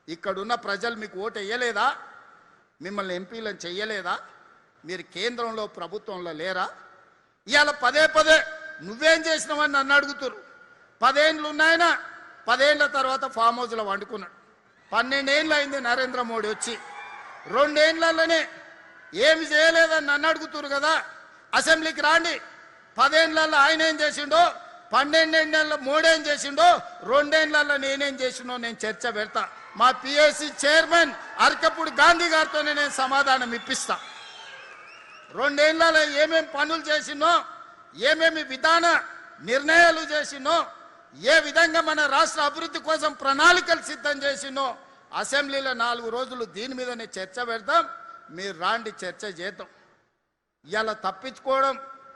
ఇక్కడున్న ప్రజలు మీకు ఓటు వేయలేదా? మిమ్మల్ని ఎంపీలను చెయ్యలేదా? మీరు కేంద్రంలో ప్రభుత్వంలో లేరా? ఇవాళ పదే పదే నువ్వేం చేసినావని నన్ను అడుగుతురు. 10 ఏళ్ళు ఉన్నాయన, 10 ఏళ్ల తర్వాత ఫామ్ హౌస్లో వండుకున్నాడు. 12 ఏళ్ళు అయింది నరేంద్ర మోడీ వచ్చి. 2 ఏళ్లలోనే ఏమి చేయలేదని నన్ను అడుగుతురు కదా. అసెంబ్లీకి రాండి. 10 ఏళ్లలో ఆయన ఏం చేసిండో, 12 ఏళ్ళలో మోడీ ఏం చేసిండో, 2 ఏళ్లలో నేనేం చేసిండో నేను చర్చ పెడతా. మా పిఎస్సి చైర్మన్ అరకపూడి గాంధీ గారితోనే నేను సమాధానం ఇప్పిస్తా. 2 ఏళ్లలో ఏమేమి పనులు చేసినో, ఏమేమి విధాన నిర్ణయాలు చేసినో, ఏ విధంగా మన రాష్ట్ర అభివృద్ధి కోసం ప్రణాళికలు సిద్ధం చేసినో అసెంబ్లీలో 4 రోజులు దీని మీదనే చర్చ పెడతాం. మీరు రాండి, చర్చ చేద్దాం. ఇలా తప్పించుకోవడం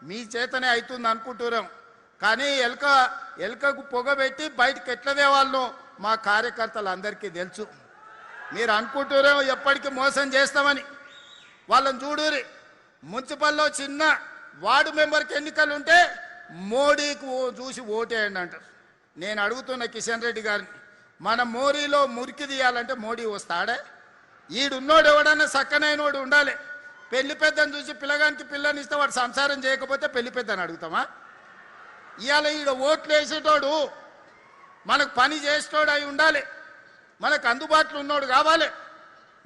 మీ చేతనే అవుతుంది అనుకుంటున్నాం. కానీ ఎలుకకు పొగబెట్టి బయటకు ఎట్లా తేవాళ్ళనో మా కార్యకర్తలందరికీ తెలుసు. మీరు అనుకుంటున్నాం ఎప్పటికీ మోసం చేస్తామని. వాళ్ళని చూడురి, మున్సిపల్లో చిన్న వార్డు మెంబర్కి ఎన్నికలు ఉంటే మోడీకి చూసి ఓటేయండి అంటారు. నేను అడుగుతున్న కిషన్ రెడ్డి గారిని, మన మోరీలో మురికి తీయాలంటే మోడీ వస్తాడే? ఈడున్నోడు ఎవడన్నా సక్కనైనోడు ఉండాలి. పెళ్లి పెద్దని చూసి పిల్లగానికి పిల్లని ఇస్తే వాడు సంసారం చేయకపోతే పెళ్లి పెద్దని అడుగుతామా? ఇవాళ ఈడ ఓట్లు వేసేటోడు మనకు పని చేసేటోడు అయి ఉండాలి. మనకు అందుబాటులో ఉన్నోడు కావాలి.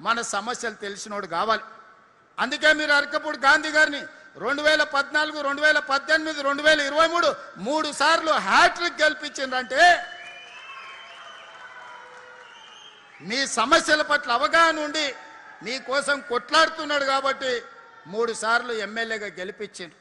మన సమస్యలు తెలిసినోడు కావాలి. అందుకే మీరు అరకపూడి గాంధీ గారిని 2014, 2018, 2023 3 సార్లు హ్యాట్రిక్ గెలిపించిందంటే మీ సమస్యల పట్ల అవగాహన ఉండి మీకోసం కొట్లాడుతున్నాడు కాబట్టి 3 సార్లు ఎమ్మెల్యేగా గెలిపించిండు.